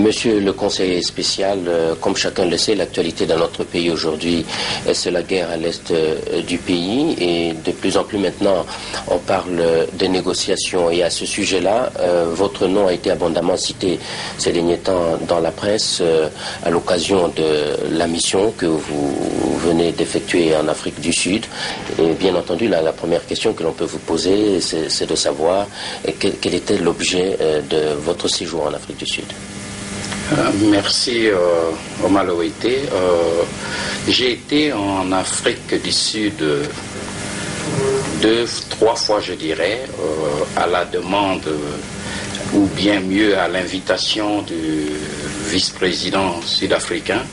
Monsieur le conseiller spécial, comme chacun le sait, l'actualité dans notre pays aujourd'hui, c'est la guerre à l'est du pays et de plus en plus maintenant on parle de négociations et à ce sujet-là, votre nom a été abondamment cité ces derniers temps dans la presse à l'occasion de la mission que vous venez d'effectuer en Afrique du Sud. Et bien entendu, la première question que l'on peut vous poser, c'est de savoir quel était l'objet de votre séjour en Afrique du Sud. Merci Omar Loïté. J'ai été en Afrique du Sud 2-3 fois, je dirais, à la demande ou bien mieux à l'invitation du vice-président sud-africain,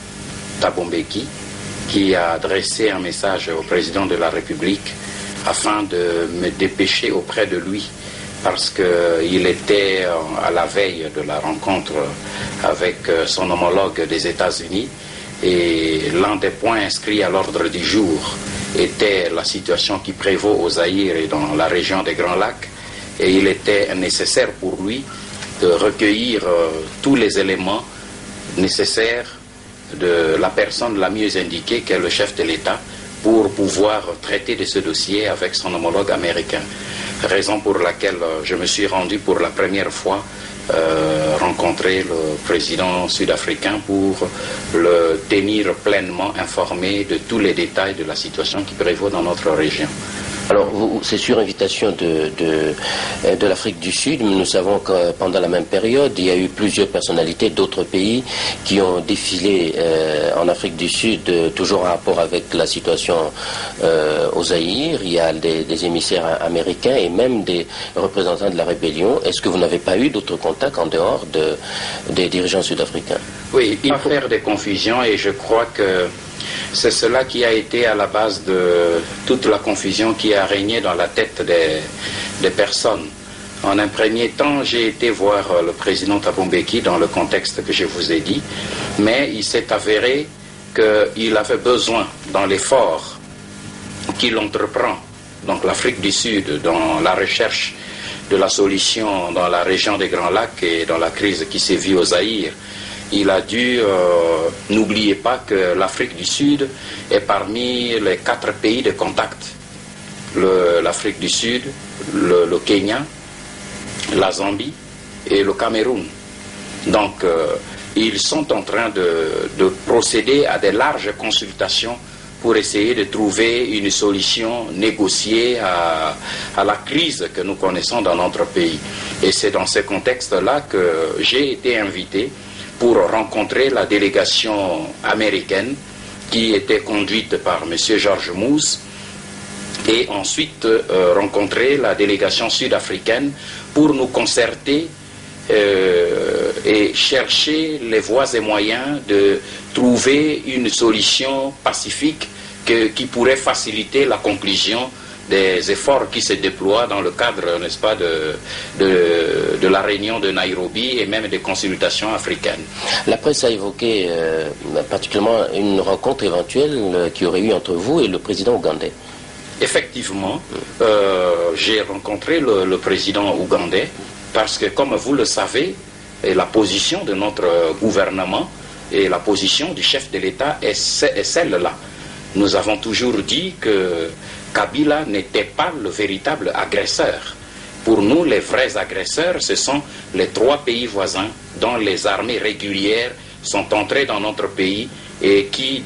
Thabo Mbeki, qui a adressé un message au président de la République afin de me dépêcher auprès de lui, parce qu'il était à la veille de la rencontre avec son homologue des États-Unis et l'un des points inscrits à l'ordre du jour était la situation qui prévaut au Zaïre et dans la région des Grands Lacs, et il était nécessaire pour lui de recueillir tous les éléments nécessaires de la personne la mieux indiquée qu'est le chef de l'État pour pouvoir traiter de ce dossier avec son homologue américain. Raison pour laquelle je me suis rendu pour la première fois rencontrer le président sud-africain pour le tenir pleinement informé de tous les détails de la situation qui prévaut dans notre région. Alors, c'est sur invitation de l'Afrique du Sud, mais nous savons que pendant la même période, il y a eu plusieurs personnalités d'autres pays qui ont défilé en Afrique du Sud, toujours en rapport avec la situation au Zaïre. Il y a des émissaires américains et même des représentants de la rébellion. Est-ce que vous n'avez pas eu d'autres contacts en dehors des dirigeants sud-africains? Oui, il va faire des confusions et je crois que c'est cela qui a été à la base de toute la confusion qui a régné dans la tête des personnes. En un premier temps, j'ai été voir le président Thabo Mbeki dans le contexte que je vous ai dit, mais il s'est avéré qu'il avait besoin, dans l'effort qu'il entreprend, donc l'Afrique du Sud, dans la recherche de la solution dans la région des Grands Lacs et dans la crise qui sévit au Zaïre, il a dû, n'oubliez pas que l'Afrique du Sud est parmi les 4 pays de contact. L'Afrique du Sud, le Kenya, la Zambie et le Cameroun. Donc, ils sont en train de procéder à des larges consultations pour essayer de trouver une solution négociée à la crise que nous connaissons dans notre pays. Et c'est dans ce contexte-là que j'ai été invité pour rencontrer la délégation américaine qui était conduite par M. George Moose et ensuite rencontrer la délégation sud-africaine pour nous concerter et chercher les voies et moyens de trouver une solution pacifique qui pourrait faciliter la conclusion des efforts qui se déploient dans le cadre, n'est-ce pas, de la réunion de Nairobi et même des consultations africaines. La presse a évoqué particulièrement une rencontre éventuelle qui aurait eu entre vous et le président ougandais. Effectivement, j'ai rencontré le président ougandais parce que, comme vous le savez, la position de notre gouvernement et la position du chef de l'État est celle-là. Nous avons toujours dit que Kabila n'était pas le véritable agresseur. Pour nous, les vrais agresseurs, ce sont les 3 pays voisins dont les armées régulières sont entrées dans notre pays et qui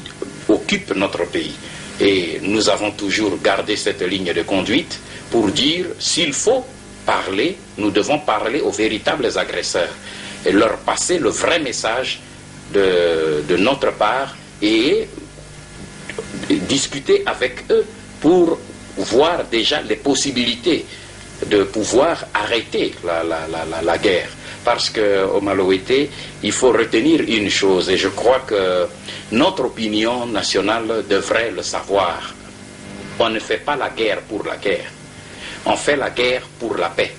occupent notre pays. Et nous avons toujours gardé cette ligne de conduite pour dire, s'il faut parler, nous devons parler aux véritables agresseurs et leur passer le vrai message de notre part et discuter avec eux pour voir déjà les possibilités de pouvoir arrêter la guerre. Parce que, au Maloïté, il faut retenir une chose, et je crois que notre opinion nationale devrait le savoir. On ne fait pas la guerre pour la guerre. On fait la guerre pour la paix.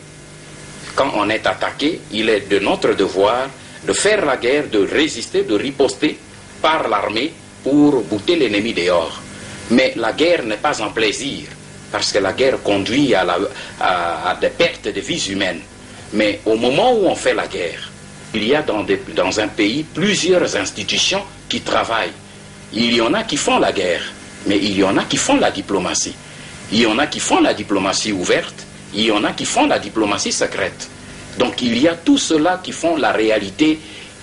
Quand on est attaqué, il est de notre devoir de faire la guerre, de résister, de riposter par l'armée pour bouter l'ennemi dehors. Mais la guerre n'est pas un plaisir, parce que la guerre conduit à des pertes de vies humaines. Mais au moment où on fait la guerre, Il y a dans un pays plusieurs institutions qui travaillent. Il y en a qui font la guerre, mais il y en a qui font la diplomatie. Il y en a qui font la diplomatie ouverte, il y en a qui font la diplomatie secrète. Donc il y a tout cela qui font la réalité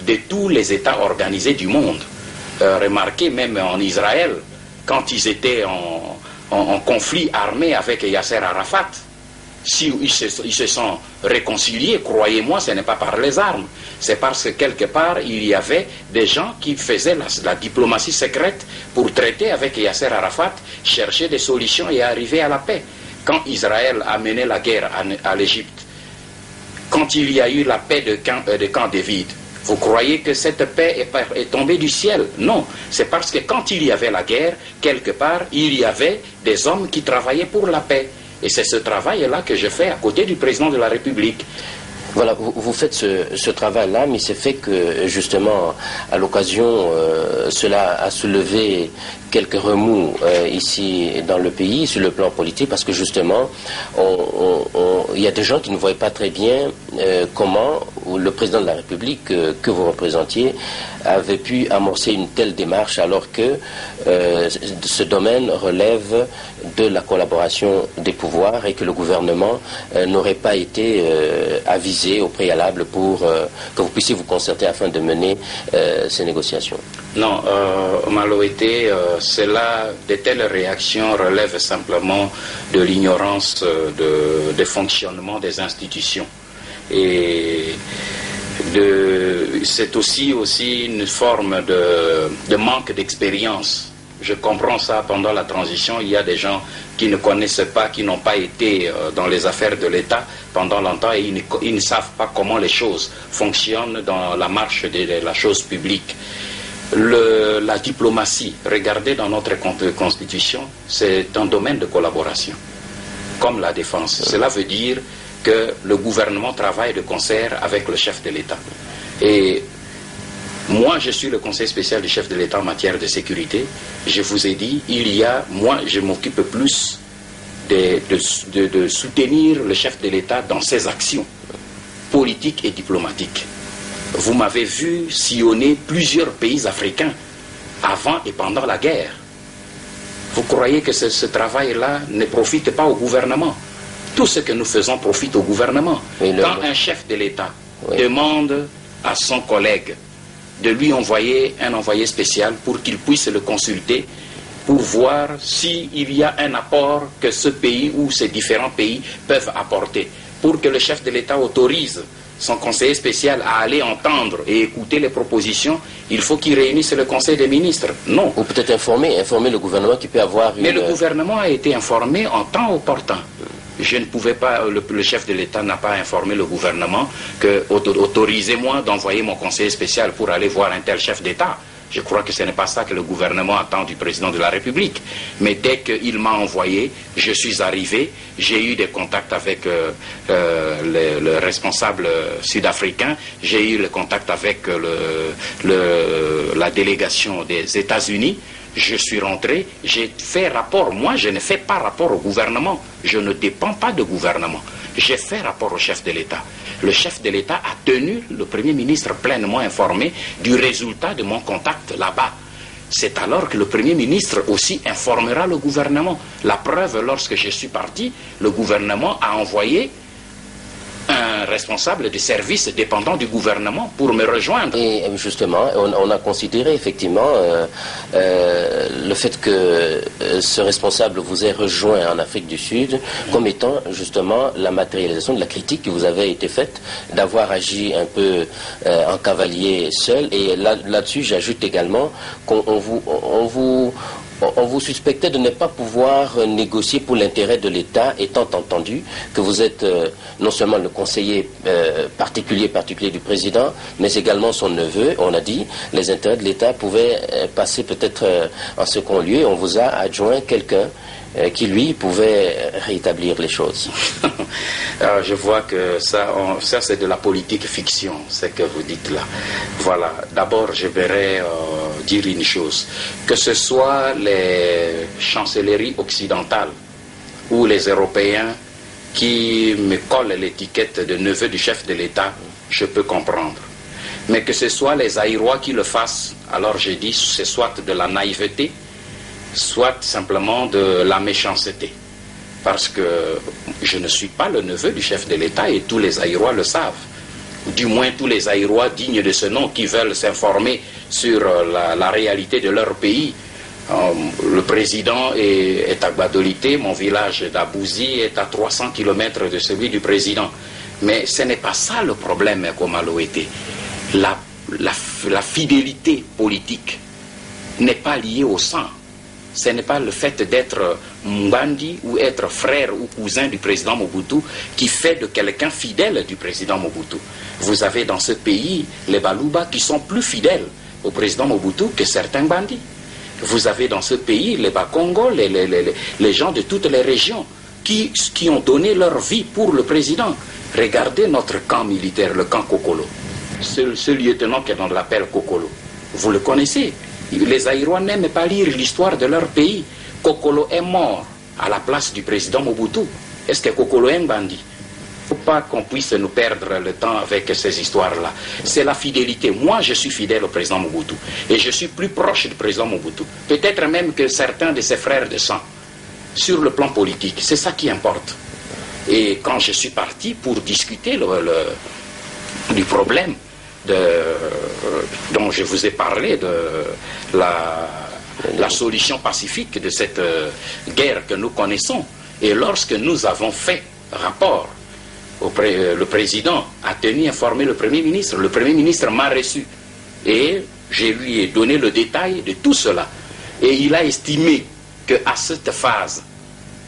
de tous les États organisés du monde. Remarquez même en Israël, quand ils étaient en conflit armé avec Yasser Arafat, si ils se sont réconciliés, croyez-moi, ce n'est pas par les armes. C'est parce que quelque part, il y avait des gens qui faisaient la diplomatie secrète pour traiter avec Yasser Arafat, chercher des solutions et arriver à la paix. Quand Israël a mené la guerre à l'Égypte, quand il y a eu la paix de Camp David, vous croyez que cette paix est tombée du ciel? Non, c'est parce que quand il y avait la guerre, quelque part, il y avait des hommes qui travaillaient pour la paix. Et c'est ce travail-là que je fais à côté du président de la République. Voilà, vous faites ce travail-là, mais c'est fait que, justement, à l'occasion, cela a soulevé quelques remous ici dans le pays, sur le plan politique, parce que, justement, il y a des gens qui ne voyaient pas très bien comment le président de la République que vous représentiez avait pu amorcer une telle démarche, alors que ce domaine relève de la collaboration des pouvoirs et que le gouvernement n'aurait pas été avisé au préalable pour que vous puissiez vous concerter afin de mener ces négociations. Non, Maloété, de telles réactions relèvent simplement de l'ignorance de fonctionnement des institutions. Et c'est aussi une forme de manque d'expérience. Je comprends ça, pendant la transition, il y a des gens qui ne connaissent pas, qui n'ont pas été dans les affaires de l'État pendant longtemps et ils ne savent pas comment les choses fonctionnent dans la marche de la chose publique. La diplomatie, regardez dans notre constitution, c'est un domaine de collaboration, comme la défense. Cela veut dire que le gouvernement travaille de concert avec le chef de l'État. Et moi, je suis le conseiller spécial du chef de l'État en matière de sécurité. Je vous ai dit, moi, je m'occupe plus de soutenir le chef de l'État dans ses actions politiques et diplomatiques. Vous m'avez vu sillonner plusieurs pays africains avant et pendant la guerre. Vous croyez que ce travail-là ne profite pas au gouvernement? Tout ce que nous faisons profite au gouvernement. Quand un chef de l'État demande à son collègue de lui envoyer un envoyé spécial pour qu'il puisse le consulter, pour voir s'il y a un apport que ce pays ou ces différents pays peuvent apporter, pour que le chef de l'État autorise son conseiller spécial à aller entendre et écouter les propositions, il faut qu'il réunisse le conseil des ministres. Non. Ou peut-être informer le gouvernement qui peut avoir une... Mais le gouvernement a été informé en temps opportun. Je ne pouvais pas, le chef de l'État n'a pas informé le gouvernement que autorisez-moi d'envoyer mon conseiller spécial pour aller voir un tel chef d'État. Je crois que ce n'est pas ça que le gouvernement attend du président de la République. Mais dès qu'il m'a envoyé, je suis arrivé, j'ai eu des contacts avec le responsable sud-africain, j'ai eu le contact avec la délégation des États-Unis. Je suis rentré, j'ai fait rapport. Moi, je ne fais pas rapport au gouvernement. Je ne dépends pas de gouvernement. J'ai fait rapport au chef de l'État. Le chef de l'État a tenu le Premier ministre pleinement informé du résultat de mon contact là-bas. C'est alors que le Premier ministre aussi informera le gouvernement. La preuve, lorsque je suis parti, le gouvernement a envoyé un responsable de service dépendant du gouvernement pour me rejoindre. Et justement, on a considéré effectivement le fait que ce responsable vous ait rejoint en Afrique du Sud comme étant justement la matérialisation de la critique qui vous avait été faite d'avoir agi un peu en cavalier seul. Et là-dessus, j'ajoute également qu'on vous suspectait de ne pas pouvoir négocier pour l'intérêt de l'État, étant entendu que vous êtes non seulement le conseiller particulier du président, mais également son neveu. On a dit les intérêts de l'État pouvaient passer peut-être en second lieu. On vous a adjoint quelqu'un qui, lui, pouvait rétablir les choses. Alors, je vois que ça c'est de la politique fiction, ce que vous dites là. Voilà. D'abord, je voudrais dire une chose. Que ce soit les chancelleries occidentales ou les Européens qui me collent l'étiquette de neveu du chef de l'État, je peux comprendre. Mais que ce soit les Aïrois qui le fassent, alors j'ai dit, c'est soit de la naïveté, soit simplement de la méchanceté. Parce que je ne suis pas le neveu du chef de l'État et tous les Aïrois le savent. Du moins tous les Aïrois dignes de ce nom qui veulent s'informer sur la réalité de leur pays. Le président est à Gbadolité, mon village d'Abouzi est à 300 km de celui du président. Mais ce n'est pas ça le problème, Komaloété. La fidélité politique n'est pas liée au sang. Ce n'est pas le fait d'être Mbandi ou être frère ou cousin du président Mobutu qui fait de quelqu'un fidèle du président Mobutu. Vous avez dans ce pays les Baluba qui sont plus fidèles au président Mobutu que certains bandits. Vous avez dans ce pays les Bakongo, les gens de toutes les régions qui ont donné leur vie pour le président. Regardez notre camp militaire, le camp Kokolo. Ce lieutenant qu'on l'appelle Kokolo, vous le connaissez. Les Aïrois n'aiment pas lire l'histoire de leur pays. Kokolo est mort à la place du président Mobutu. Est-ce que Kokolo est un bandit? Il ne faut pas qu'on puisse nous perdre le temps avec ces histoires-là. C'est la fidélité. Moi, je suis fidèle au président Mobutu. Et je suis plus proche du président Mobutu. Peut-être même que certains de ses frères de sang. Sur le plan politique, c'est ça qui importe. Et quand je suis parti pour discuter du problème dont je vous ai parlé, de la solution pacifique de cette guerre que nous connaissons, et lorsque nous avons fait rapport, le président a tenu à informer le Premier ministre. Le Premier ministre m'a reçu et je lui ai donné le détail de tout cela. Et il a estimé qu'à cette phase,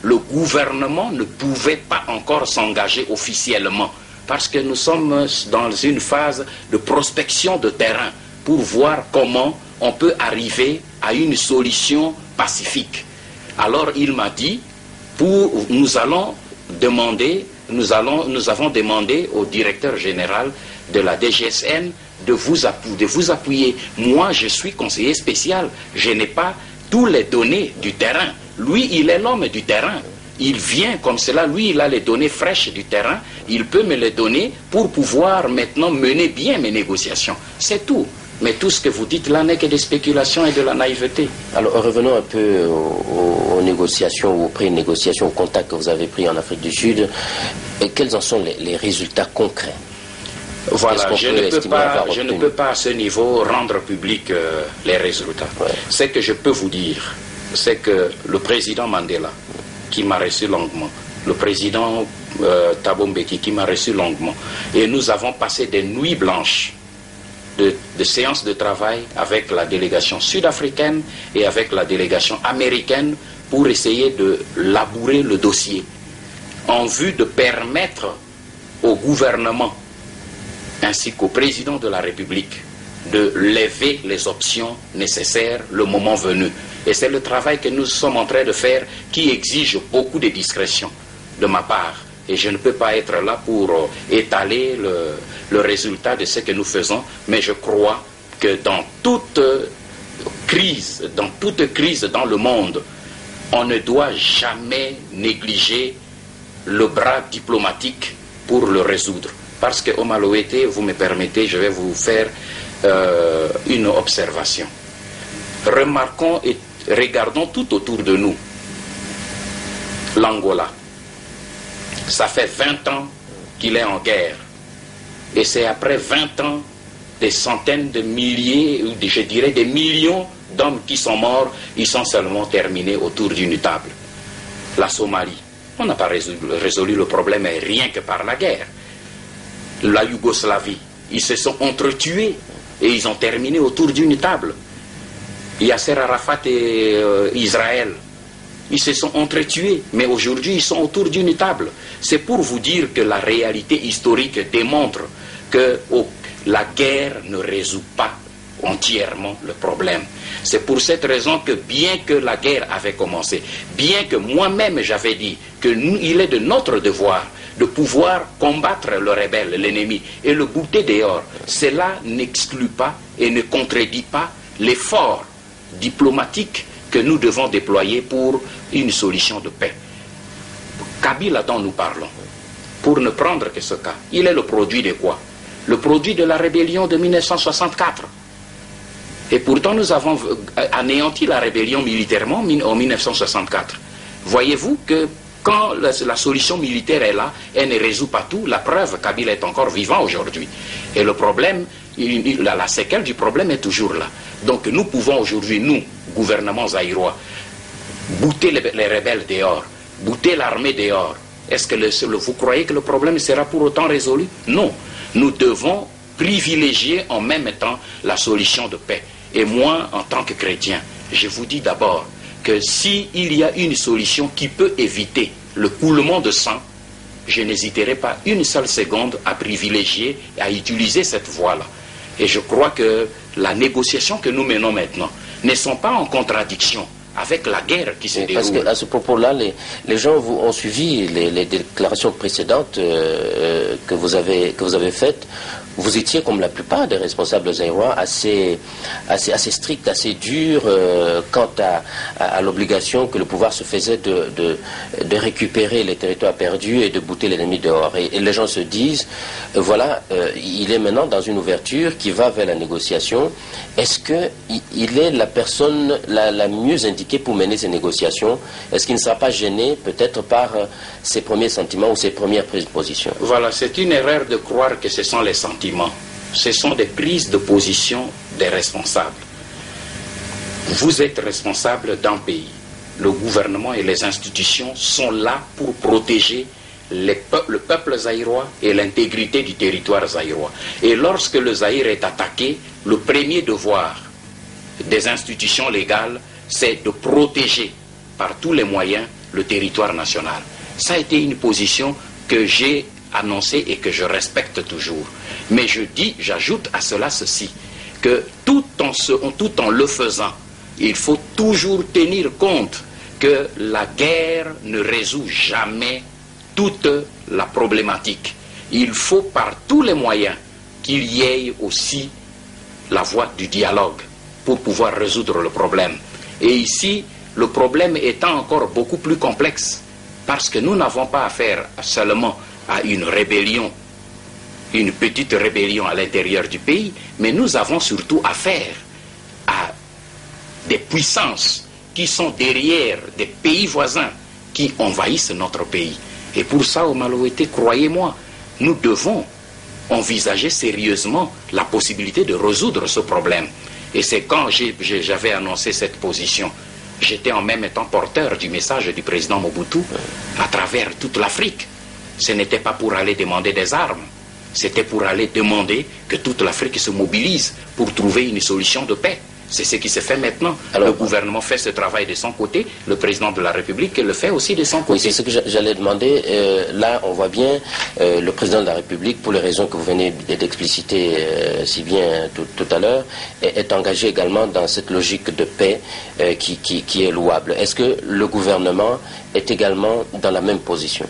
le gouvernement ne pouvait pas encore s'engager officiellement parce que nous sommes dans une phase de prospection de terrain pour voir comment on peut arriver à une solution pacifique. Alors il m'a dit, nous avons demandé au directeur général de la DGSN de vous appuyer. Moi, je suis conseiller spécial, je n'ai pas toutes les données du terrain. Lui, il est l'homme du terrain. Il vient comme cela, lui, il a les données fraîches du terrain, il peut me les donner pour pouvoir maintenant mener bien mes négociations. C'est tout. Mais tout ce que vous dites là n'est que des spéculations et de la naïveté. Alors revenons un peu aux négociations, aux pré-négociations, aux contacts que vous avez pris en Afrique du Sud. Et quels en sont les résultats concrets? Voilà, je ne peux pas à ce niveau rendre public les résultats. Ouais. Ce que je peux vous dire, c'est que le président Mandela, qui m'a reçu longuement, le président Thabo Mbeki, qui m'a reçu longuement, et nous avons passé des nuits blanches de séances de travail avec la délégation sud-africaine et avec la délégation américaine pour essayer de labourer le dossier en vue de permettre au gouvernement ainsi qu'au président de la République de lever les options nécessaires le moment venu. Et c'est le travail que nous sommes en train de faire qui exige beaucoup de discrétion de ma part. Et je ne peux pas être là pour étaler le résultat de ce que nous faisons, mais je crois que dans toute crise dans le monde, on ne doit jamais négliger le bras diplomatique pour le résoudre. Parce que au Maloété, vous me permettez, je vais vous faire une observation. Remarquons et regardons tout autour de nous. L'Angola. Ça fait 20 ans qu'il est en guerre. Et c'est après 20 ans, des centaines de milliers, je dirais des millions d'hommes qui sont morts, ils sont seulement terminés autour d'une table. La Somalie, on n'a pas résolu le problème rien que par la guerre. La Yougoslavie, ils se sont entretués et ils ont terminé autour d'une table. Yasser Arafat et Israël, ils se sont entretués, mais aujourd'hui ils sont autour d'une table. C'est pour vous dire que la réalité historique démontre que la guerre ne résout pas entièrement le problème. C'est pour cette raison que bien que la guerre avait commencé, bien que moi-même j'avais dit qu'il est de notre devoir de pouvoir combattre le rebelle, l'ennemi, et le bouter dehors, cela n'exclut pas et ne contredit pas l'effort diplomatique que nous devons déployer pour une solution de paix. Kabila dont nous parlons, pour ne prendre que ce cas, il est le produit de quoi? le produit de la rébellion de 1964. Et pourtant, nous avons anéanti la rébellion militairement en 1964. Voyez-vous que quand la solution militaire est là, elle ne résout pas tout. La preuve, Kabila est encore vivant aujourd'hui. Et le problème, la séquelle du problème est toujours là. Donc nous pouvons aujourd'hui, nous, gouvernement zaïrois, bouter les rebelles dehors, bouter l'armée dehors. Est-ce que vous croyez que le problème sera pour autant résolu? Non. Nous devons privilégier en même temps la solution de paix. Et moi, en tant que chrétien, je vous dis d'abord que s'il y a une solution qui peut éviter le coulement de sang, je n'hésiterai pas une seule seconde à privilégier et à utiliser cette voie-là. Et je crois que la négociation que nous menons maintenant ne sont pas en contradiction avec la guerre qui se déroule. Parce qu'à ce propos-là, les gens ont suivi les déclarations précédentes que vous avez faites. Vous étiez, comme la plupart des responsables zaïrois, assez stricts, assez durs quant à l'obligation que le pouvoir se faisait de récupérer les territoires perdus et de bouter l'ennemi dehors. Et les gens se disent, voilà, il est maintenant dans une ouverture qui va vers la négociation. Est-ce qu'il est la personne la mieux indiquée pour mener ces négociations? Est-ce qu'il ne sera pas gêné peut-être par ses premiers sentiments ou ses premières prises de position? Voilà, c'est une erreur de croire que ce sont les sentiments. Ce sont des prises de position des responsables. Vous êtes responsable d'un pays. Le gouvernement et les institutions sont là pour protéger le peuple zaïrois et l'intégrité du territoire zaïrois. Et lorsque le Zaïre est attaqué, le premier devoir des institutions légales, c'est de protéger par tous les moyens le territoire national. Ça a été une position que j'ai annoncée et que je respecte toujours. Mais j'ajoute à cela ceci, que tout en le faisant, il faut toujours tenir compte que la guerre ne résout jamais toute la problématique. Il faut par tous les moyens qu'il y ait aussi la voie du dialogue pour pouvoir résoudre le problème. Et ici, le problème étant encore beaucoup plus complexe, parce que nous n'avons pas affaire seulement à une rébellion, une petite rébellion à l'intérieur du pays, mais nous avons surtout affaire à des puissances qui sont derrière des pays voisins qui envahissent notre pays. Et pour ça, au Malouété, croyez-moi, nous devons envisager sérieusement la possibilité de résoudre ce problème. Et c'est quand j'avais annoncé cette position, j'étais en même temps porteur du message du président Mobutu à travers toute l'Afrique. Ce n'était pas pour aller demander des armes, c'était pour aller demander que toute l'Afrique se mobilise pour trouver une solution de paix. C'est ce qui se fait maintenant. Alors, le gouvernement fait ce travail de son côté, le président de la République le fait aussi de son côté. Oui, c'est ce que j'allais demander. Là, on voit bien le président de la République, pour les raisons que vous venez d'expliciter si bien tout à l'heure, est engagé également dans cette logique de paix qui est louable. Est-ce que le gouvernement est également dans la même position?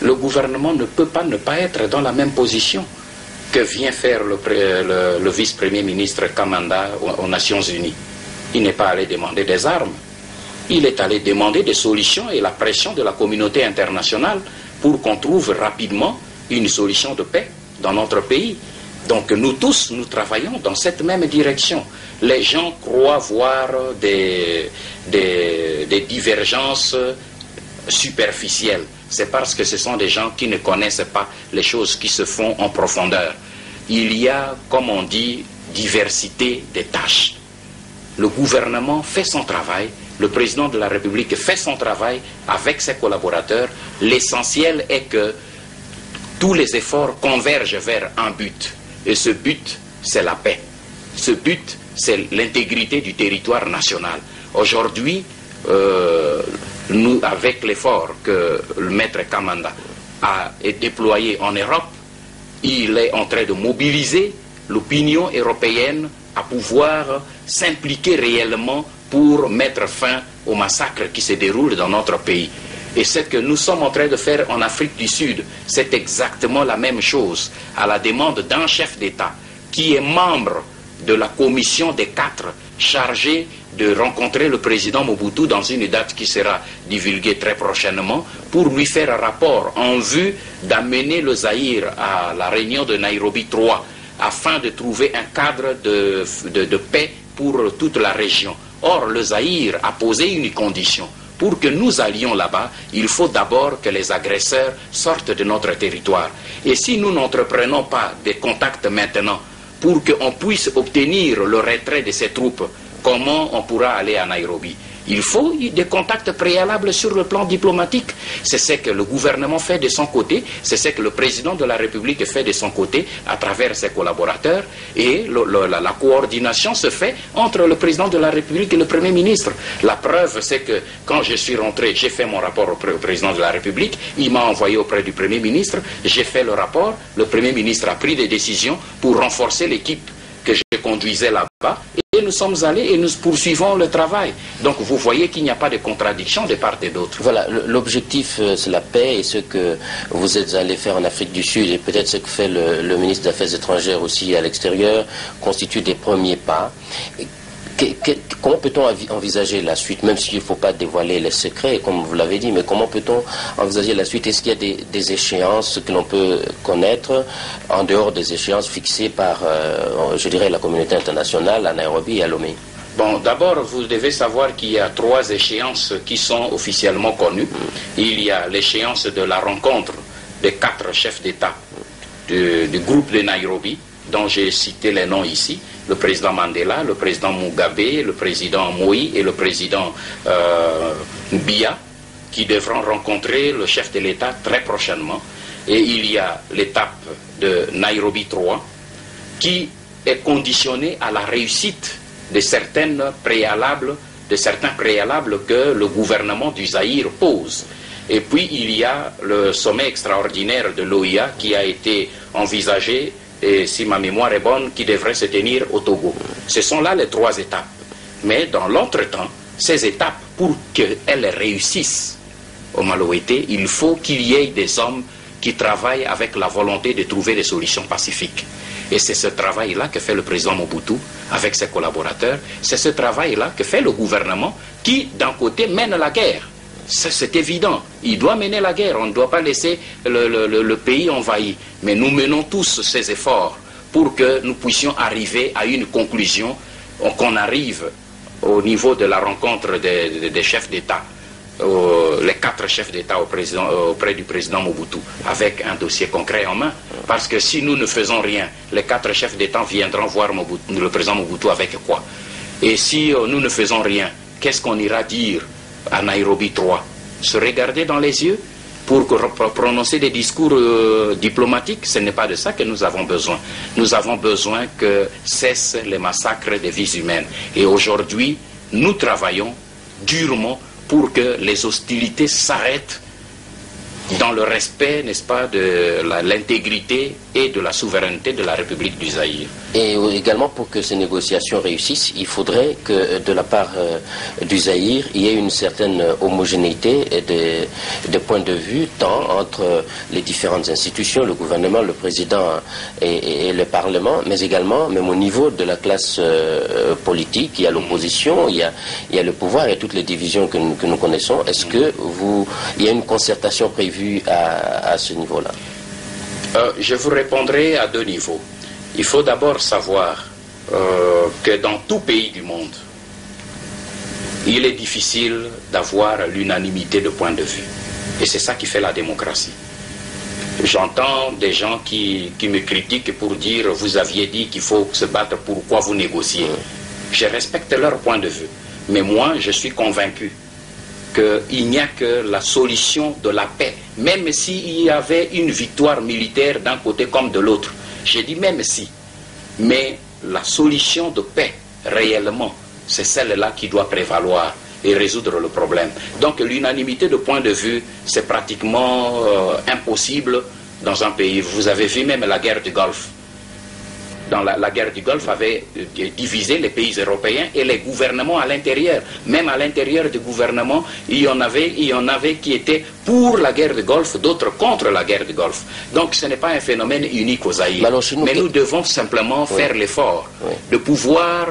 Le gouvernement ne peut pas ne pas être dans la même position que vient faire le vice-premier ministre Kamanda aux Nations Unies. Il n'est pas allé demander des armes. Il est allé demander des solutions et la pression de la communauté internationale pour qu'on trouve rapidement une solution de paix dans notre pays. Donc nous tous, nous travaillons dans cette même direction. Les gens croient voir des divergences superficielles. C'est parce que ce sont des gens qui ne connaissent pas les choses qui se font en profondeur. Il y a, comme on dit, diversité des tâches. Le gouvernement fait son travail, le président de la République fait son travail avec ses collaborateurs. L'essentiel est que tous les efforts convergent vers un but. Et ce but, c'est la paix. Ce but, c'est l'intégrité du territoire national. Aujourd'hui, nous, avec l'effort que le maître Kamanda a déployé en Europe, il est en train de mobiliser l'opinion européenne à pouvoir s'impliquer réellement pour mettre fin au massacre qui se déroule dans notre pays. Et ce que nous sommes en train de faire en Afrique du Sud, c'est exactement la même chose, à la demande d'un chef d'État qui est membre de la commission des 4 chargée de rencontrer le président Mobutu dans une date qui sera divulguée très prochainement pour lui faire un rapport en vue d'amener le Zaïre à la réunion de Nairobi 3 afin de trouver un cadre de paix pour toute la région. Or, le Zaïre a posé une condition. Pour que nous allions là-bas, il faut d'abord que les agresseurs sortent de notre territoire. Et si nous n'entreprenons pas des contacts maintenant pour qu'on puisse obtenir le retrait de ces troupes, comment on pourra aller à Nairobi? Il faut des contacts préalables sur le plan diplomatique. C'est ce que le gouvernement fait de son côté, c'est ce que le président de la République fait de son côté à travers ses collaborateurs, et la coordination se fait entre le président de la République et le Premier ministre. La preuve, c'est que quand je suis rentré, j'ai fait mon rapport au président de la République, il m'a envoyé auprès du Premier ministre, j'ai fait le rapport, le Premier ministre a pris des décisions pour renforcer l'équipe que je conduisais là-bas, et nous sommes allés et nous poursuivons le travail. Donc vous voyez qu'il n'y a pas de contradiction de part et d'autre. Voilà, l'objectif c'est la paix, et ce que vous êtes allé faire en Afrique du Sud, et peut-être ce que fait le ministre des Affaires étrangères aussi à l'extérieur, constitue des premiers pas. Comment peut-on envisager la suite, même s'il ne faut pas dévoiler les secrets, comme vous l'avez dit, mais comment peut-on envisager la suite? Est-ce qu'il y a des échéances que l'on peut connaître en dehors des échéances fixées par, je dirais, la communauté internationale à Nairobi et à Lomé? Bon, d'abord, vous devez savoir qu'il y a 3 échéances qui sont officiellement connues. Il y a l'échéance de la rencontre des 4 chefs d'État du groupe de Nairobi, dont j'ai cité les noms ici, le président Mandela, le président Mugabe, le président Moi et le président Biya, qui devront rencontrer le chef de l'État très prochainement. Et il y a l'étape de Nairobi 3, qui est conditionnée à la réussite de certains préalables que le gouvernement du Zaïre pose. Et puis il y a le sommet extraordinaire de l'OIA qui a été envisagé, et si ma mémoire est bonne, qui devrait se tenir au Togo. Ce sont là les 3 étapes. Mais dans l'entretemps, ces étapes, pour qu'elles réussissent au Maloété, il faut qu'il y ait des hommes qui travaillent avec la volonté de trouver des solutions pacifiques. Et c'est ce travail-là que fait le président Mobutu avec ses collaborateurs. C'est ce travail-là que fait le gouvernement qui, d'un côté, mène la guerre. C'est évident, il doit mener la guerre, on ne doit pas laisser le pays envahi. Mais nous menons tous ces efforts pour que nous puissions arriver à une conclusion, qu'on arrive au niveau de la rencontre des chefs d'État, les 4 chefs d'État auprès du président Mobutu, avec un dossier concret en main. Parce que si nous ne faisons rien, les 4 chefs d'État viendront voir le président Mobutu avec quoi? Et si nous ne faisons rien, qu'est-ce qu'on ira dire à Nairobi 3? Se regarder dans les yeux pour prononcer des discours diplomatiques? Ce n'est pas de ça que nous avons besoin. Nous avons besoin que cessent les massacres des vies humaines. Et aujourd'hui, nous travaillons durement pour que les hostilités s'arrêtent dans le respect, n'est-ce pas, de l'intégrité et de la souveraineté de la République du Zaïre. Et également, pour que ces négociations réussissent, il faudrait que de la part du Zaïre, il y ait une certaine homogénéité de points de vue, tant entre les différentes institutions, le gouvernement, le président et le Parlement, mais également, même au niveau de la classe politique, il y a l'opposition, il y a le pouvoir et toutes les divisions que nous connaissons. Est-ce que il y a une concertation prévue à ce niveau-là? Je vous répondrai à 2 niveaux. Il faut d'abord savoir que dans tout pays du monde, il est difficile d'avoir l'unanimité de point de vue. Et c'est ça qui fait la démocratie. J'entends des gens qui me critiquent pour dire « vous aviez dit qu'il faut se battre, pourquoi vous négociez ?» Je respecte leur point de vue. Mais moi, je suis convaincu qu'il n'y a que la solution de la paix, même s'il y avait une victoire militaire d'un côté comme de l'autre. J'ai dit même si. Mais la solution de paix, réellement, c'est celle-là qui doit prévaloir et résoudre le problème. Donc l'unanimité de point de vue, c'est pratiquement impossible dans un pays. Vous avez vu même la guerre du Golfe. Dans la guerre du Golfe avait divisé les pays européens et les gouvernements à l'intérieur. Même à l'intérieur du gouvernement, il y en avait qui étaient pour la guerre du Golfe, d'autres contre la guerre du Golfe. Donc ce n'est pas un phénomène unique au Zaïre. Mais nous devons simplement faire l'effort de pouvoir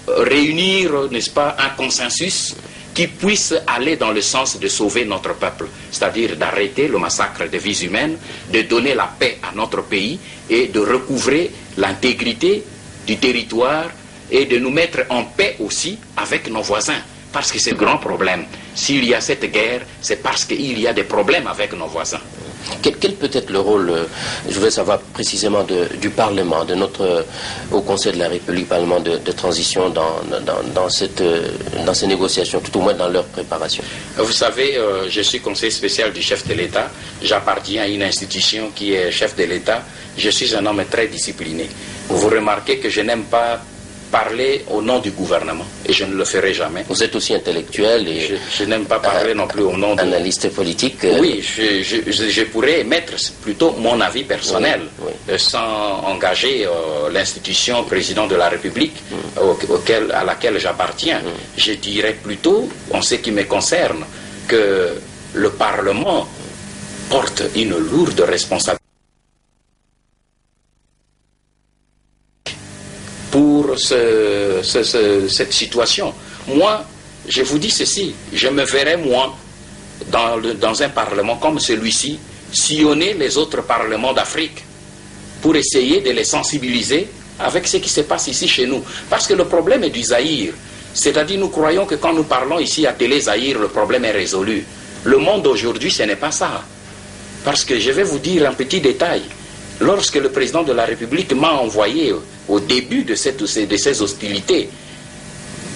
réunir, n'est-ce pas, un consensus qui puisse aller dans le sens de sauver notre peuple, c'est-à-dire d'arrêter le massacre des vies humaines, de donner la paix à notre pays et de recouvrer l'intégrité du territoire et de nous mettre en paix aussi avec nos voisins. Parce que c'est le grand problème. S'il y a cette guerre, c'est parce qu'il y a des problèmes avec nos voisins. Quel peut être le rôle, je voudrais savoir précisément du Parlement, au Conseil de la République, Parlement de transition dans ces négociations, tout au moins dans leur préparation? Vous savez, je suis conseiller spécial du chef de l'État, j'appartiens à une institution qui est chef de l'État, je suis un homme très discipliné. Vous remarquez que je n'aime pas parler au nom du gouvernement et je ne le ferai jamais. Vous êtes aussi intellectuel et je n'aime pas parler non plus au nom de... Analyste politique. Oui, je pourrais émettre plutôt mon avis personnel, sans engager l'institution président de la République à laquelle j'appartiens. Je dirais plutôt, en ce qui me concerne, que le Parlement porte une lourde responsabilité pour cette situation. Moi, je vous dis ceci, je me verrais, moi, dans un parlement comme celui-ci, sillonner les autres parlements d'Afrique pour essayer de les sensibiliser avec ce qui se passe ici chez nous. Parce que le problème est du Zaïre. C'est-à-dire, nous croyons que quand nous parlons ici à Télé Zaïre, le problème est résolu. Le monde d'aujourd'hui, ce n'est pas ça. Parce que je vais vous dire un petit détail. Lorsque le président de la République m'a envoyé au début de ces hostilités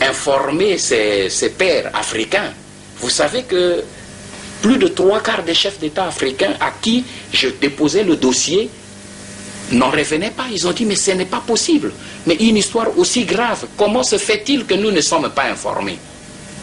informer ses pairs africains, vous savez que plus de 3/4 des chefs d'État africains à qui je déposais le dossier n'en revenaient pas. Ils ont dit mais ce n'est pas possible. Mais une histoire aussi grave, comment se fait-il que nous ne sommes pas informés?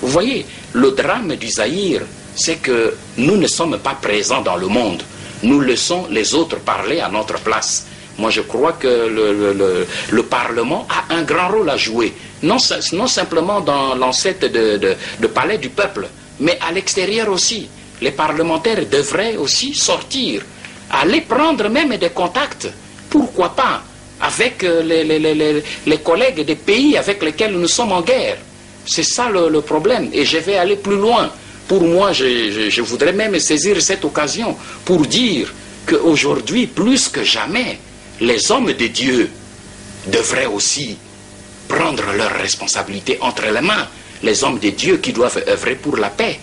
Vous voyez, le drame du Zaïre, c'est que nous ne sommes pas présents dans le monde. Nous laissons les autres parler à notre place. Moi, je crois que le Parlement a un grand rôle à jouer. Non simplement dans l'enceinte de palais du peuple, mais à l'extérieur aussi. Les parlementaires devraient aussi sortir, aller prendre même des contacts. Pourquoi pas avec les collègues des pays avec lesquels nous sommes en guerre. C'est ça le problème. Et je vais aller plus loin. Pour moi, je voudrais même saisir cette occasion pour dire qu'aujourd'hui, plus que jamais, les hommes de Dieu devraient aussi prendre leurs responsabilités entre les mains. Les hommes de Dieu qui doivent œuvrer pour la paix.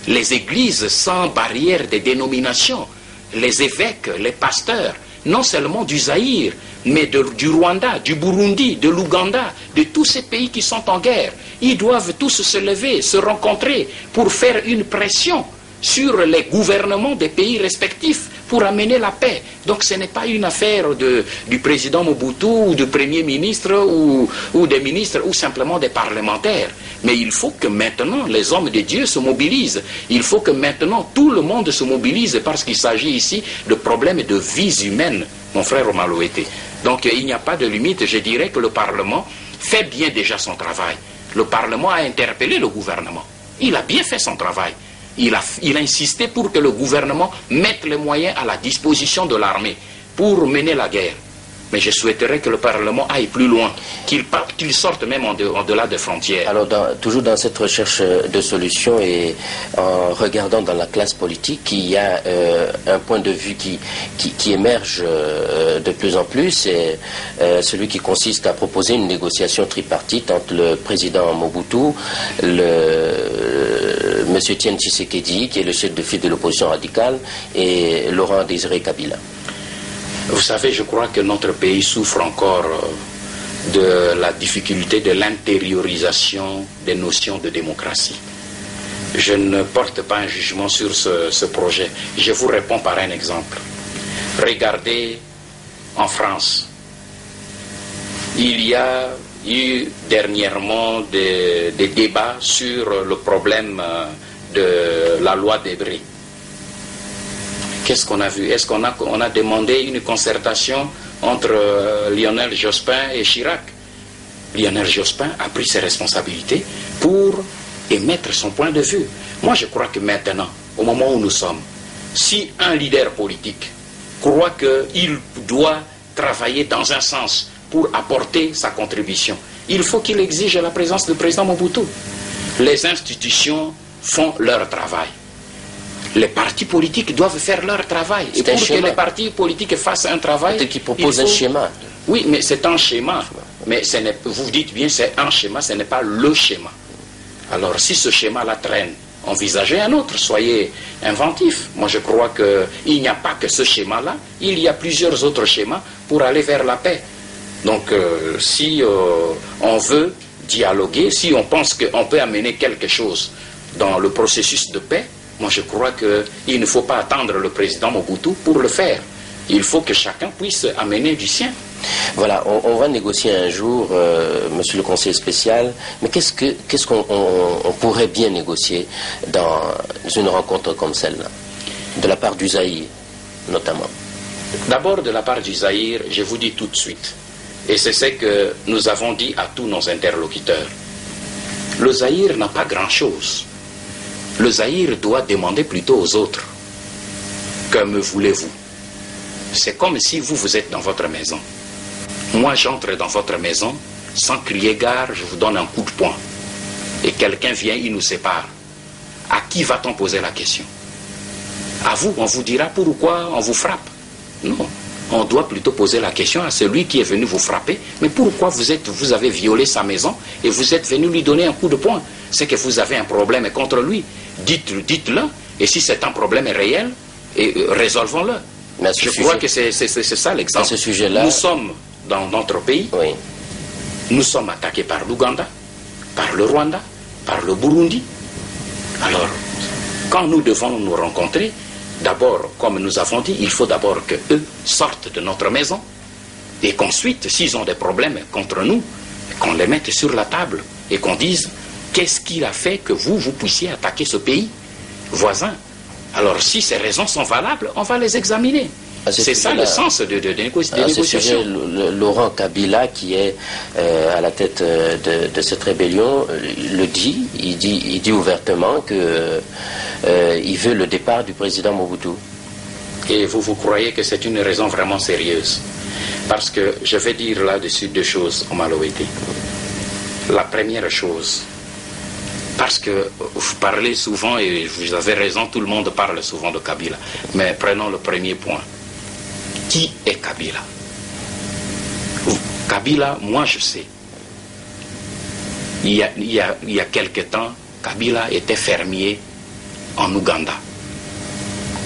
Les églises sans barrière de dénomination. Les évêques, les pasteurs, non seulement du Zaïre, mais du Rwanda, du Burundi, de l'Ouganda, de tous ces pays qui sont en guerre. Ils doivent tous se lever, se rencontrer pour faire une pression sur les gouvernements des pays respectifs pour amener la paix. Donc ce n'est pas une affaire du président Mobutu ou du premier ministre ou des ministres ou simplement des parlementaires. Mais il faut que maintenant les hommes de Dieu se mobilisent. Il faut que maintenant tout le monde se mobilise parce qu'il s'agit ici de problèmes de vies humaines, mon frère Omalouété. Donc il n'y a pas de limite. Je dirais que le Parlement fait bien déjà son travail. Le Parlement a interpellé le gouvernement. Il a bien fait son travail. Il a insisté pour que le gouvernement mette les moyens à la disposition de l'armée pour mener la guerre. Mais je souhaiterais que le Parlement aille plus loin, qu'il sorte même en delà des frontières. Alors, toujours dans cette recherche de solutions et en regardant dans la classe politique, il y a un point de vue qui émerge de plus en plus, c'est celui qui consiste à proposer une négociation tripartite entre le président Mobutu, M. Etienne Tshisekedi, qui est le chef de file de l'opposition radicale, et Laurent Désiré Kabila. Vous savez, je crois que notre pays souffre encore de la difficulté de l'intériorisation des notions de démocratie. Je ne porte pas un jugement sur ce projet. Je vous réponds par un exemple. Regardez en France. Il y a eu dernièrement des débats sur le problème de la loi Debré. Qu'est-ce qu'on a vu? Est-ce qu'on a demandé une concertation entre Lionel Jospin et Chirac? Lionel Jospin a pris ses responsabilités pour émettre son point de vue. Moi, je crois que maintenant, au moment où nous sommes, si un leader politique croit qu'il doit travailler dans un sens pour apporter sa contribution, il faut qu'il exige la présence du président Mobutu. Les institutions font leur travail. Les partis politiques doivent faire leur travail. Et pour que les partis politiques fassent un travail... Peut-être qu'ils proposent un schéma. Oui, mais c'est un schéma. Mais vous dites bien, c'est un schéma, ce n'est pas le schéma. Alors, si ce schéma-là traîne, envisagez un autre, soyez inventifs. Moi, je crois qu'il n'y a pas que ce schéma-là, il y a plusieurs autres schémas pour aller vers la paix. Donc, si on veut dialoguer, si on pense qu'on peut amener quelque chose dans le processus de paix, moi, je crois qu'il ne faut pas attendre le président Mobutu pour le faire. Il faut que chacun puisse amener du sien. Voilà, on va négocier un jour, monsieur le conseiller spécial, mais qu'est-ce qu'on pourrait bien négocier dans une rencontre comme celle-là, de la part du Zaïre, notamment? D'abord, de la part du Zaïre, je vous dis tout de suite, et c'est ce que nous avons dit à tous nos interlocuteurs, le Zaïre n'a pas grand-chose. Le Zaïre doit demander plutôt aux autres, que me voulez-vous? C'est comme si vous êtes dans votre maison. Moi, j'entre dans votre maison, sans crier gare, je vous donne un coup de poing. Et quelqu'un vient, il nous sépare. À qui va-t-on poser la question? À vous, on vous dira pourquoi on vous frappe. Non, on doit plutôt poser la question à celui qui est venu vous frapper. Mais pourquoi vous avez violé sa maison et vous êtes venu lui donner un coup de poing? C'est que vous avez un problème contre lui. Dites-le, et si c'est un problème réel, résolvons-le. Je crois que c'est ça l'exemple. À ce sujet-là, nous sommes dans notre pays, oui. Nous sommes attaqués par l'Ouganda, par le Rwanda, par le Burundi. Alors, quand nous devons nous rencontrer, d'abord, comme nous avons dit, il faut d'abord qu'eux sortent de notre maison et qu'ensuite, s'ils ont des problèmes contre nous, qu'on les mette sur la table et qu'on dise qu'est-ce qu'il a fait que vous puissiez attaquer ce pays voisin. Alors, si ces raisons sont valables, on va les examiner. C'est ça le sens des négociations. Laurent Kabila, qui est à la tête de cette rébellion, le dit. Il dit ouvertement qu'il veut le départ du président Mobutu. Et vous croyez que c'est une raison vraiment sérieuse? Parce que je vais dire là-dessus deux choses, Omar Owete. La première chose, parce que vous parlez souvent, et vous avez raison, tout le monde parle souvent de Kabila. Mais prenons le premier point. Qui est Kabila? Kabila, moi je sais. Il y a quelque temps, Kabila était fermier en Ouganda.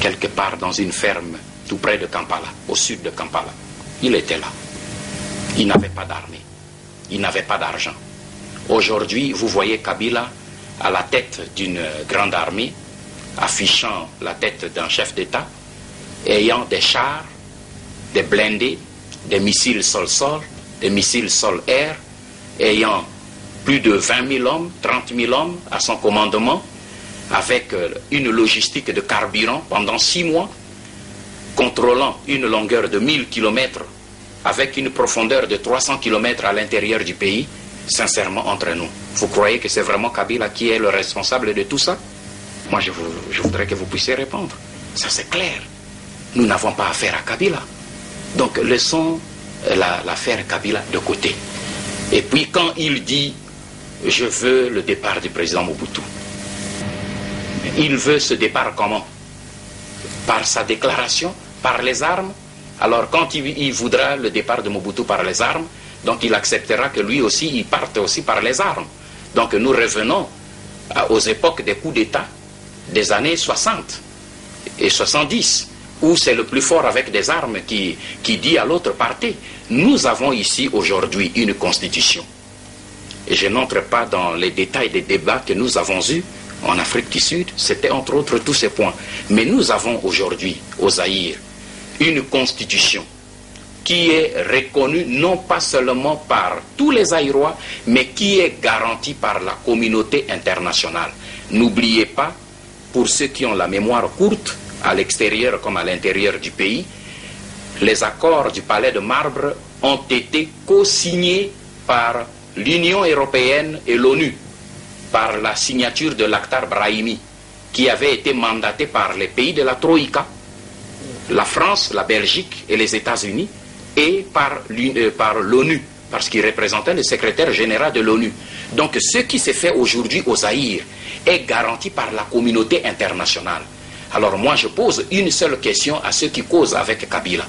Quelque part dans une ferme tout près de Kampala, au sud de Kampala. Il était là. Il n'avait pas d'armée. Il n'avait pas d'argent. Aujourd'hui, vous voyez Kabila à la tête d'une grande armée, affichant la tête d'un chef d'État, ayant des chars, des blindés, des missiles sol-sol, des missiles sol-air, ayant plus de 20 000 hommes, 30 000 hommes à son commandement, avec une logistique de carburant pendant 6 mois, contrôlant une longueur de 1000 km, avec une profondeur de 300 km à l'intérieur du pays. Sincèrement, entre nous, vous croyez que c'est vraiment Kabila qui est le responsable de tout ça? Moi, je voudrais que vous puissiez répondre. Ça, c'est clair. Nous n'avons pas affaire à Kabila. Donc, laissons l'affaire Kabila de côté. Et puis, quand il dit « je veux le départ du président Mobutu », il veut ce départ comment? Par sa déclaration? Par les armes? Alors, quand il voudra le départ de Mobutu par les armes, donc il acceptera que lui aussi, il parte aussi par les armes. Donc, nous revenons aux époques des coups d'État des années 60 et 70, où c'est le plus fort avec des armes qui dit à l'autre partez. Nous avons ici aujourd'hui une constitution. Et je n'entre pas dans les détails des débats que nous avons eus en Afrique du Sud, c'était entre autres tous ces points. Mais nous avons aujourd'hui, au Zaïre, une constitution qui est reconnue non pas seulement par tous les Zaïrois, mais qui est garantie par la communauté internationale. N'oubliez pas, pour ceux qui ont la mémoire courte, à l'extérieur comme à l'intérieur du pays, les accords du Palais de Marbre ont été co-signés par l'Union européenne et l'ONU, par la signature de l'Akhtar Brahimi, qui avait été mandaté par les pays de la Troïka, la France, la Belgique et les États-Unis, et par l'ONU, parce qu'il représentait le secrétaire général de l'ONU. Donc ce qui s'est fait aujourd'hui au Zaïre est garanti par la communauté internationale. Alors moi je pose une seule question à ceux qui causent avec Kabila.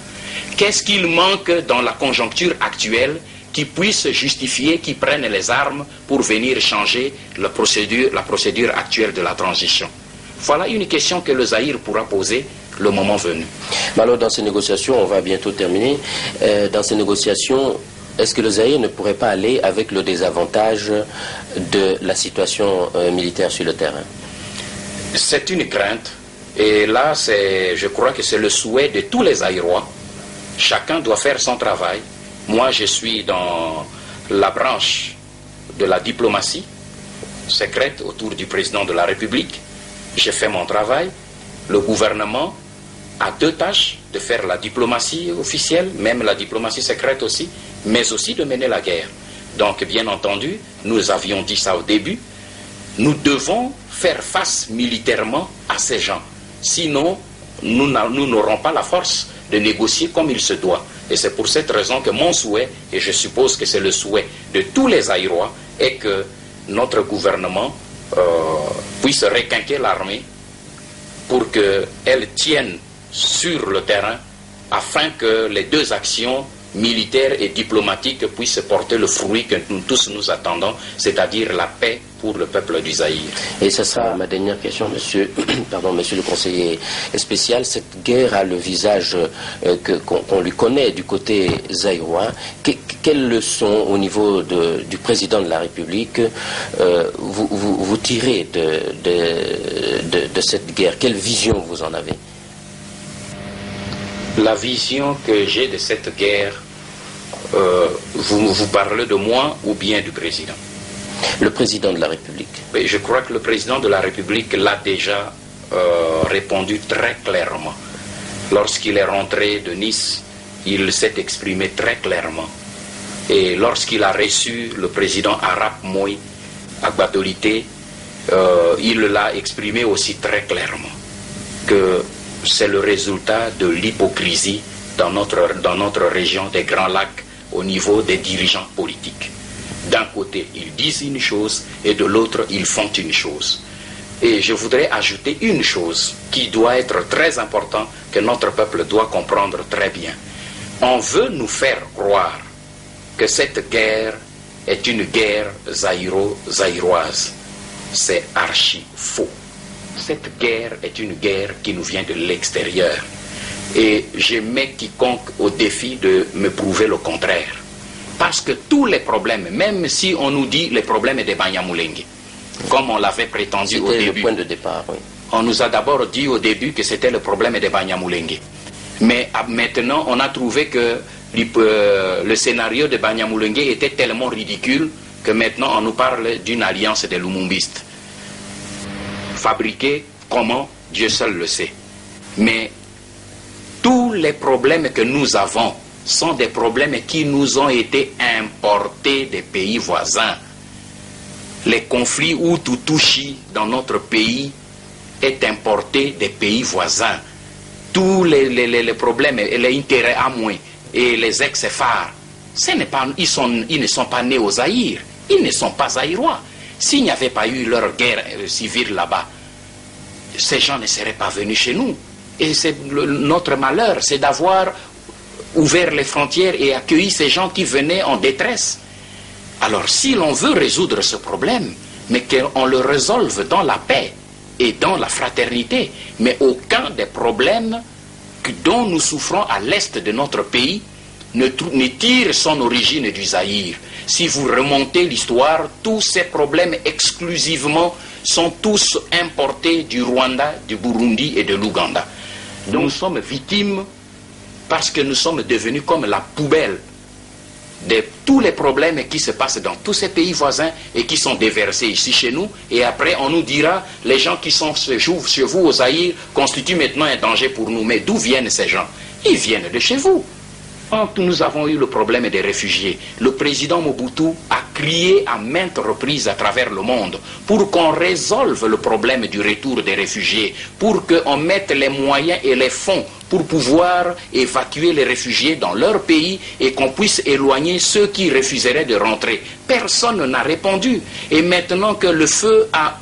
Qu'est-ce qu'il manque dans la conjoncture actuelle qui puisse justifier qu'ils prennent les armes pour venir changer la procédure actuelle de la transition? Voilà une question que le Zaïre pourra poser le moment venu. Alors dans ces négociations, on va bientôt terminer, dans ces négociations, est-ce que le Zaïre ne pourrait pas aller avec le désavantage de la situation militaire sur le terrain? C'est une crainte. Et là, je crois que c'est le souhait de tous les Zaïrois. Chacun doit faire son travail. Moi, je suis dans la branche de la diplomatie secrète autour du président de la République. J'ai fait mon travail. Le gouvernement a deux tâches, de faire la diplomatie officielle, même la diplomatie secrète aussi, mais aussi de mener la guerre. Donc, bien entendu, nous avions dit ça au début, nous devons faire face militairement à ces gens. Sinon, nous n'aurons pas la force de négocier comme il se doit. Et c'est pour cette raison que mon souhait, et je suppose que c'est le souhait de tous les Aïrois, est que notre gouvernement puisse requinquer l'armée pour qu'elle tienne sur le terrain afin que les deux actions militaires et diplomatiques puissent porter le fruit que nous tous nous attendons, c'est-à-dire la paix pour le peuple du Zaïre. Et ce sera ma dernière question, monsieur, monsieur le conseiller spécial. Cette guerre a le visage qu'on lui connaît du côté zaïrois. Quelles leçons au niveau du président de la République vous tirez de cette guerre? Quelle vision vous en avez? La vision que j'ai de cette guerre, vous parlez de moi ou bien du président? Le président de la République. Mais je crois que le président de la République l'a déjà répondu très clairement. Lorsqu'il est rentré de Nice, il s'est exprimé très clairement. Et lorsqu'il a reçu le président Arap Moi à Gbadolité, il l'a exprimé aussi très clairement que c'est le résultat de l'hypocrisie dans notre région des Grands Lacs au niveau des dirigeants politiques. D'un côté, ils disent une chose et de l'autre, ils font une chose. Et je voudrais ajouter une chose qui doit être très importante, que notre peuple doit comprendre très bien. On veut nous faire croire que cette guerre est une guerre zaïroise. C'est archi faux. Cette guerre est une guerre qui nous vient de l'extérieur. Et je mets quiconque au défi de me prouver le contraire. Parce que tous les problèmes, même si on nous dit les problèmes des Banyamulenge, comme on l'avait prétendu au début. C'était le point de départ, oui. On nous a d'abord dit au début que c'était le problème des Banyamulenge. Mais maintenant, on a trouvé que le scénario de Banyamulenge était tellement ridicule que maintenant on nous parle d'une alliance des Lumumbistes. Fabriquée comment, Dieu seul le sait. Mais tous les problèmes que nous avons sont des problèmes qui nous ont été importés des pays voisins. Les conflits Hutu-Tutsi dans notre pays est importé des pays voisins. Tous les problèmes, les intérêts amoués et les ex-phares, ils ne sont pas nés au Zaïre, ils ne sont pas zaïrois. S'il n'y avait pas eu leur guerre civile là-bas, ces gens ne seraient pas venus chez nous. Et c'est notre malheur, c'est d'avoir ouvert les frontières et accueilli ces gens qui venaient en détresse. Alors si l'on veut résoudre ce problème, mais qu'on le résolve dans la paix et dans la fraternité, mais aucun des problèmes dont nous souffrons à l'est de notre pays ne tire son origine du Zaïre. Si vous remontez l'histoire, tous ces problèmes exclusivement sont tous importés du Rwanda, du Burundi et de l'Ouganda. Donc nous sommes victimes parce que nous sommes devenus comme la poubelle de tous les problèmes qui se passent dans tous ces pays voisins et qui sont déversés ici chez nous. Et après, on nous dira, les gens qui sont chez vous au Zaïre constituent maintenant un danger pour nous. Mais d'où viennent ces gens? Ils viennent de chez vous. Quand nous avons eu le problème des réfugiés, le président Mobutu a crié à maintes reprises à travers le monde pour qu'on résolve le problème du retour des réfugiés, pour qu'on mette les moyens et les fonds pour pouvoir évacuer les réfugiés dans leur pays et qu'on puisse éloigner ceux qui refuseraient de rentrer. Personne n'a répondu. Et maintenant que le feu a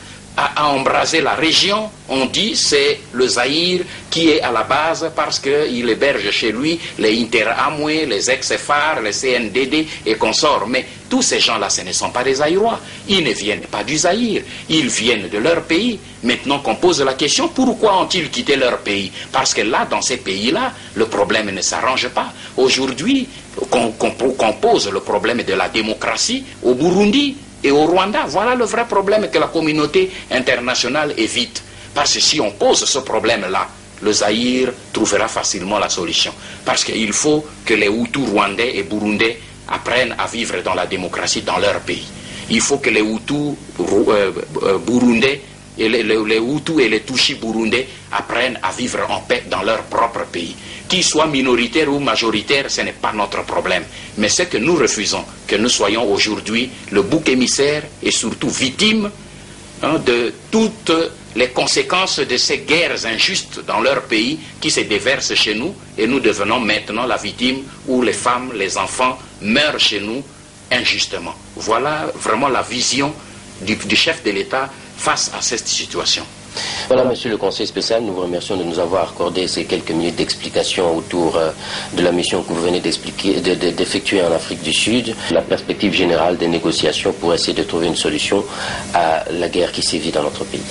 embrasé la région, on dit c'est le Zaïre qui est à la base parce qu'il héberge chez lui les Interamwe, les ex-FAR, les CNDD et consorts. Mais tous ces gens-là, ce ne sont pas des Zaïrois. Ils ne viennent pas du Zaïre. Ils viennent de leur pays. Maintenant qu'on pose la question, pourquoi ont-ils quitté leur pays? Parce que là, dans ces pays-là, le problème ne s'arrange pas. Aujourd'hui, qu'on pose le problème de la démocratie au Burundi et au Rwanda, voilà le vrai problème que la communauté internationale évite. Parce que si on pose ce problème-là, le Zaïre trouvera facilement la solution. Parce qu'il faut que les Hutus rwandais et burundais apprennent à vivre dans la démocratie dans leur pays. Il faut que les Hutus burundais et les Hutus et les Tutsis burundais apprennent à vivre en paix dans leur propre pays. Qu'ils soient minoritaires ou majoritaires, ce n'est pas notre problème. Mais c'est que nous refusons que nous soyons aujourd'hui le bouc émissaire et surtout victimes de toutes les conséquences de ces guerres injustes dans leur pays qui se déversent chez nous et nous devenons maintenant la victime où les femmes, les enfants meurent chez nous injustement. Voilà vraiment la vision du chef de l'État face à cette situation. Voilà, monsieur le conseiller spécial, nous vous remercions de nous avoir accordé ces quelques minutes d'explication autour de la mission que vous venez d'effectuer en Afrique du Sud, la perspective générale des négociations pour essayer de trouver une solution à la guerre qui sévit dans notre pays.